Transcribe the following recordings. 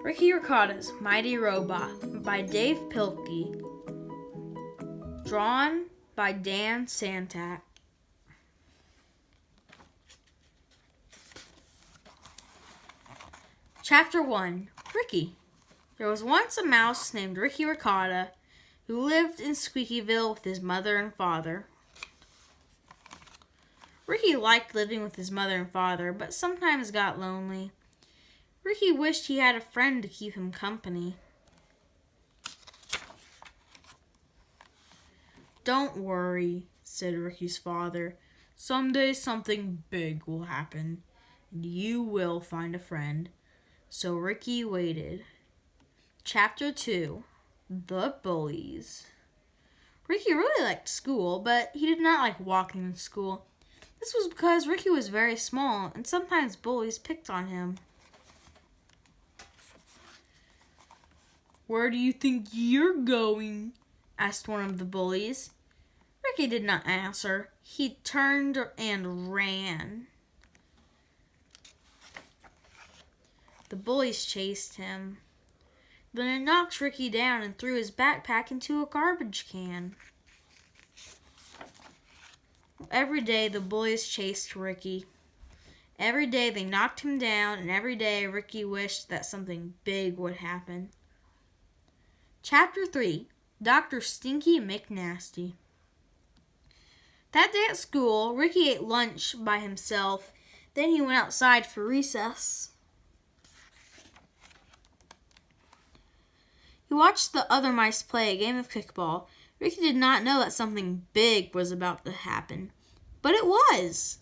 Ricotta's Mighty Robot by Dave Pilkey. Drawn by Dan Santak. Chapter 1. Ricky. There was once a mouse named Ricotta who lived in Squeakyville with his mother and father. Ricky liked living with his mother and father, but sometimes got lonely. Ricky wished he had a friend to keep him company. "Don't worry," said Ricky's father. "Someday something big will happen, and you will find a friend." So Ricky waited. Chapter 2. The Bullies. Ricky really liked school, but he did not like walking to school. This was because Ricky was very small, and sometimes bullies picked on him. "Where do you think you're going?" asked one of the bullies. Ricky did not answer. He turned and ran. The bullies chased him. Then it knocked Ricky down and threw his backpack into a garbage can. Every day the bullies chased Ricky. Every day they knocked him down, and every day Ricky wished that something big would happen. Chapter 3. Dr. Stinky McNasty. That day at school, Ricky ate lunch by himself. Then he went outside for recess. He watched the other mice play a game of kickball. Ricky did not know that something big was about to happen. But it was!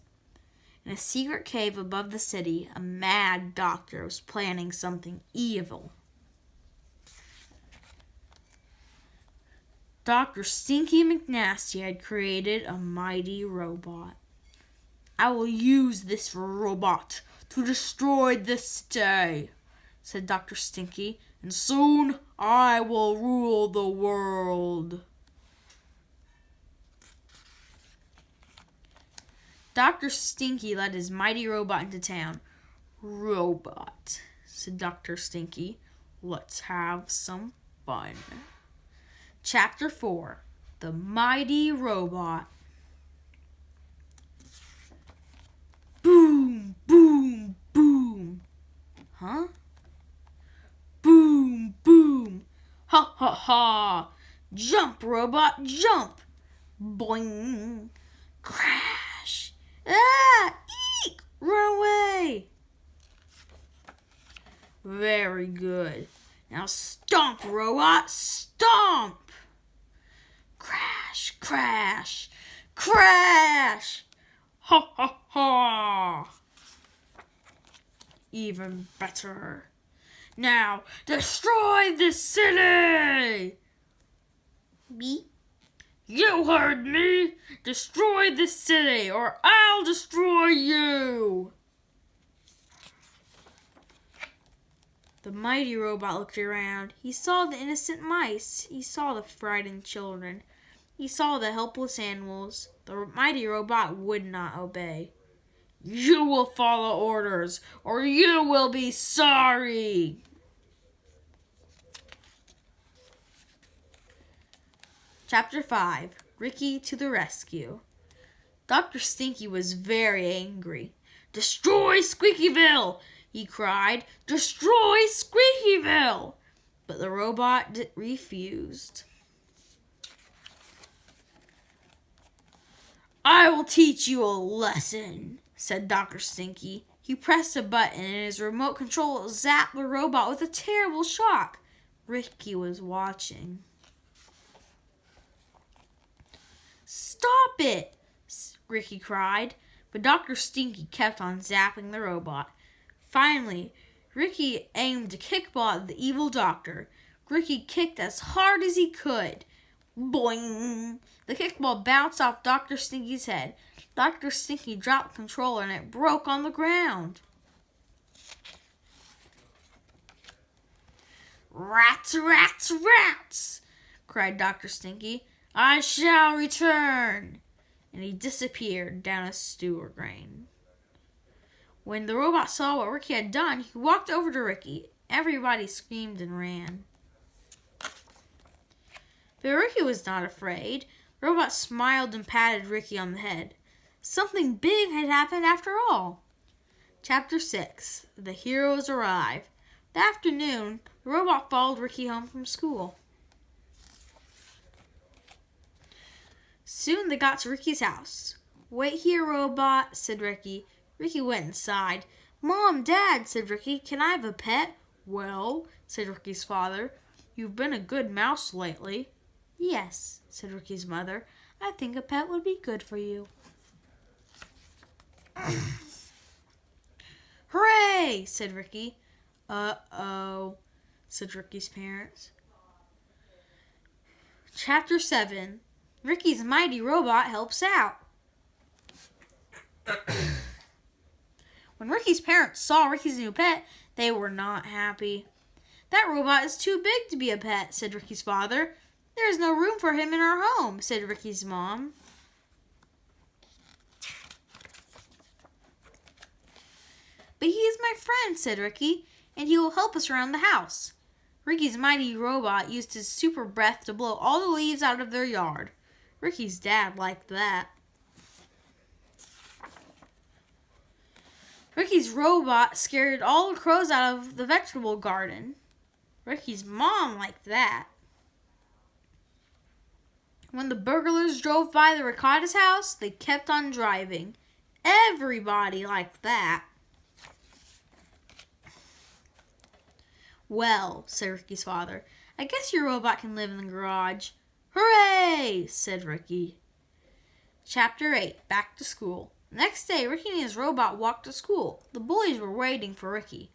In a secret cave above the city, a mad doctor was planning something evil. Dr. Stinky McNasty had created a mighty robot. "I will use this robot to destroy this city," said Dr. Stinky, "and soon I will rule the world." Dr. Stinky led his mighty robot into town. "Robot," said Dr. Stinky, "let's have some fun." Chapter 4. The Mighty Robot. Boom, boom, boom. Huh? Boom, boom. Ha, ha, ha. Jump, robot, jump. Boing. Crash. Ah, eek. Run away. Very good. Now stomp, robot, stomp. Crash, crash, crash! Ha, ha, ha! Even better. Now, destroy the city! Beep. You heard me! Destroy the city, or I'll destroy you! The mighty robot looked around. He saw the innocent mice. He saw the frightened children. He saw the helpless animals. The mighty robot would not obey. "You will follow orders, or you will be sorry!" Chapter 5. Ricky to the Rescue. Dr. Stinky was very angry. "Destroy Squeakyville!" he cried. "Destroy Squeakyville!" But the robot refused. "I will teach you a lesson," said Dr. Stinky. He pressed a button and his remote control zapped the robot with a terrible shock. Ricky was watching. "Stop it!" Ricky cried, but Dr. Stinky kept on zapping the robot. Finally, Ricky aimed a kickball at the evil doctor. Ricky kicked as hard as he could. Boing! The kickball bounced off Dr. Stinky's head. Dr. Stinky dropped the controller and it broke on the ground. "Rats, rats, rats!" cried Dr. Stinky. "I shall return!" And he disappeared down a sewer drain. When the robot saw what Ricky had done, he walked over to Ricky. Everybody screamed and ran. But Ricky was not afraid. The robot smiled and patted Ricky on the head. Something big had happened after all. Chapter 6. The Heroes Arrive. That afternoon, the robot followed Ricky home from school. Soon they got to Ricky's house. "Wait here, robot," said Ricky. Ricky went inside. "Mom, Dad," said Ricky, "can I have a pet?" "Well," said Ricky's father, "you've been a good mouse lately." "Yes," said Ricky's mother, "I think a pet would be good for you." "Hooray!" said Ricky. "Uh-oh," said Ricky's parents. Chapter 7. Ricky's mighty robot helps out. When Ricky's parents saw Ricky's new pet, they were not happy. "That robot is too big to be a pet," said Ricky's father. "There is no room for him in our home," said Ricky's mom. "But he is my friend," said Ricky, "and he will help us around the house." Ricky's mighty robot used his super breath to blow all the leaves out of their yard. Ricky's dad liked that. Ricky's robot scared all the crows out of the vegetable garden. Ricky's mom liked that. When the burglars drove by the Ricotta's house, they kept on driving. Everybody liked that. "Well," said Ricky's father, "I guess your robot can live in the garage." "Hooray!" said Ricky. Chapter 8. Back to school. Next day, Ricky and his robot walked to school. The bullies were waiting for Ricky.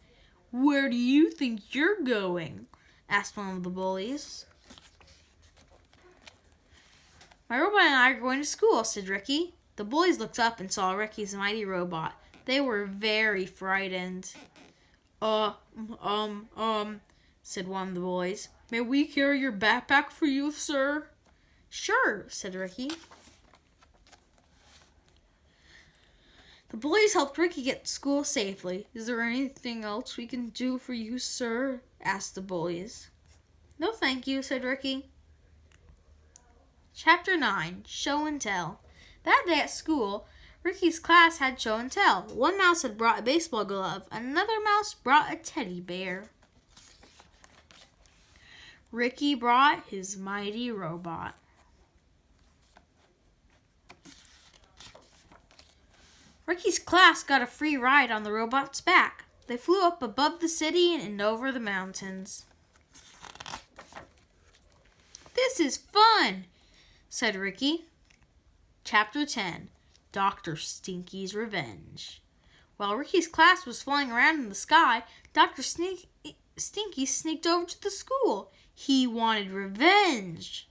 "Where do you think you're going?" asked one of the bullies. "My robot and I are going to school," said Ricky. The bullies looked up and saw Ricky's mighty robot. They were very frightened. Said one of the boys. "May we carry your backpack for you, sir?" "Sure," said Ricky. The bullies helped Ricky get to school safely. "Is there anything else we can do for you, sir?" asked the bullies. "No, thank you," said Ricky. Chapter 9. Show and Tell. That day at school, Ricky's class had show and tell. One mouse had brought a baseball glove. Another mouse brought a teddy bear. Ricky brought his mighty robot. Ricky's class got a free ride on the robot's back. They flew up above the city and over the mountains. "This is fun," said Ricky. Chapter 10. Dr. Stinky's Revenge. While Ricky's class was flying around in the sky, Dr. Stinky sneaked over to the school. He wanted revenge.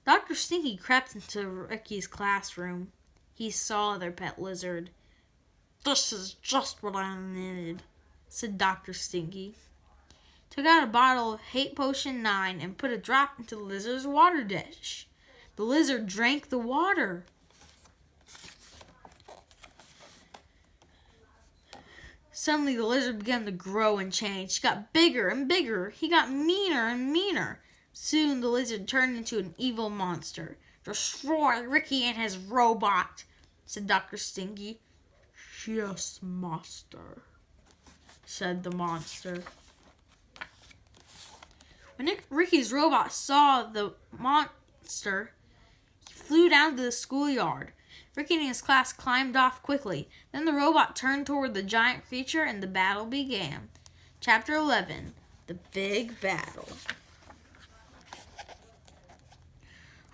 Dr. Stinky crept into Ricky's classroom. He saw their pet lizard. "This is just what I needed," said Dr. Stinky. Took out a bottle of Hate Potion 9 and put a drop into the lizard's water dish. The lizard drank the water. Suddenly the lizard began to grow and change. He got bigger and bigger. He got meaner and meaner. Soon the lizard turned into an evil monster. "Destroy Ricky and his robot," said Dr. Stinky. "Yes, master," said the monster. When Ricky's robot saw the monster, he flew down to the schoolyard. Ricky and his class climbed off quickly. Then the robot turned toward the giant creature and the battle began. Chapter 11. The Big Battle.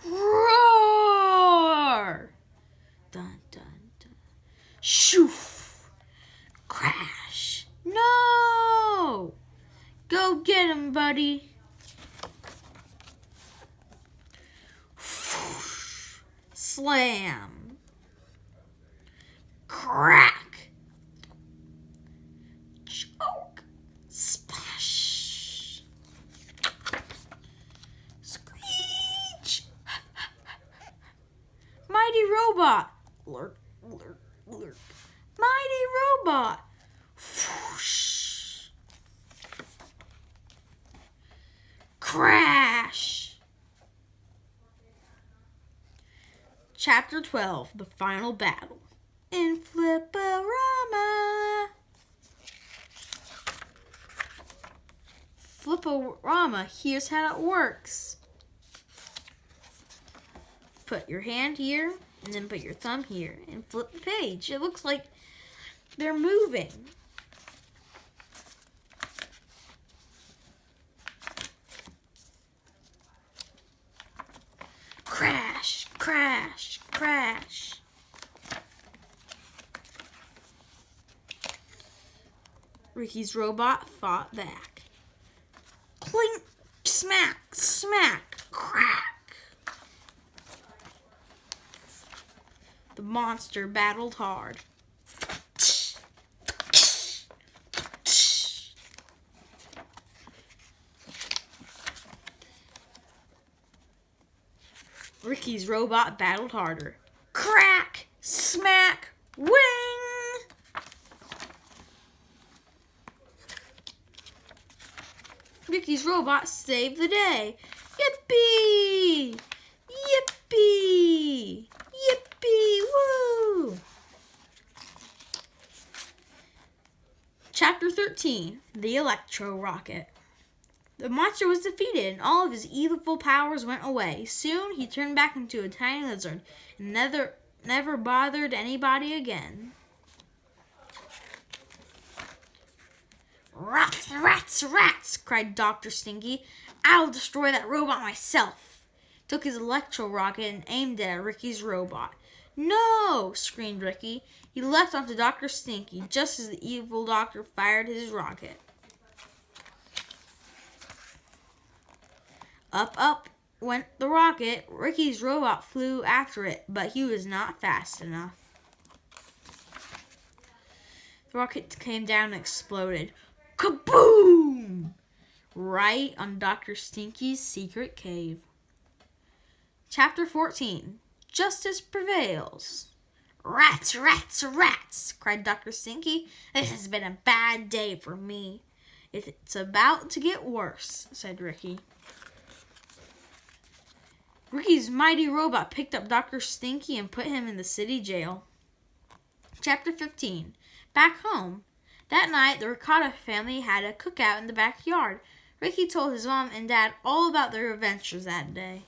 Roar! Dun, dun, dun. Shoof! Crash! No! Go get him, buddy! Slam! Crack! Choke! Splash! Screech! Mighty robot! Lurk, lurk, lurk. Mighty robot. Whoosh. Crash. Chapter 12, The Final Battle. In Flip-O-Rama. Flip-O-Rama, here's how it works. Put your hand here, and then put your thumb here, and flip the page. It looks like they're moving. Crash, crash, crash. Ricky's robot fought back. Clink, smack, smack, crack. The monster battled hard. Ricky's robot battled harder. Crack! Smack! Wing! Ricky's robot saved the day. Yippee! Yippee! Yippee! Woo! Chapter 13, The Electro Rocket. The monster was defeated, and all of his evil powers went away. Soon, he turned back into a tiny lizard, and never bothered anybody again. Rats, rats, rats, cried Dr. Stinky. I'll destroy that robot myself. Took his electro rocket and aimed it at Ricky's robot. No, screamed Ricky. He leapt onto Dr. Stinky just as the evil doctor fired his rocket. Up, up went the rocket. Ricky's robot flew after it, but he was not fast enough. The rocket came down and exploded. Kaboom! Right on Dr. Stinky's secret cave. Chapter 14. Justice Prevails. Rats, rats, rats, cried Dr. Stinky. This has been a bad day for me. It's about to get worse, said Ricky. Ricky's mighty robot picked up Dr. Stinky and put him in the city jail. Chapter 15. Back home. That night, the Ricotta family had a cookout in the backyard. Ricky told his mom and dad all about their adventures that day.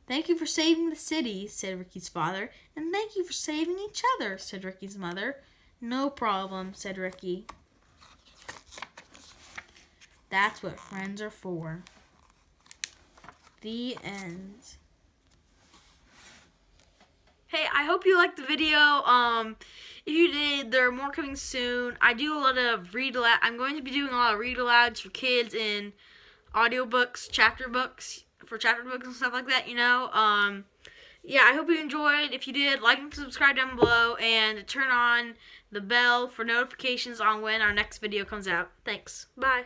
Thank you for saving the city, said Ricky's father. And thank you for saving each other, said Ricky's mother. No problem, said Ricky. That's what friends are for. The end. Hey, I hope you liked the video. If you did, there are more coming soon. I do a lot of read aloud. I'm going to be doing a lot of read alouds for kids in audiobooks, chapter books and stuff like that, you know. Yeah, I hope you enjoyed. If you did, like and subscribe down below and turn on the bell for notifications on when our next video comes out. Thanks. Bye.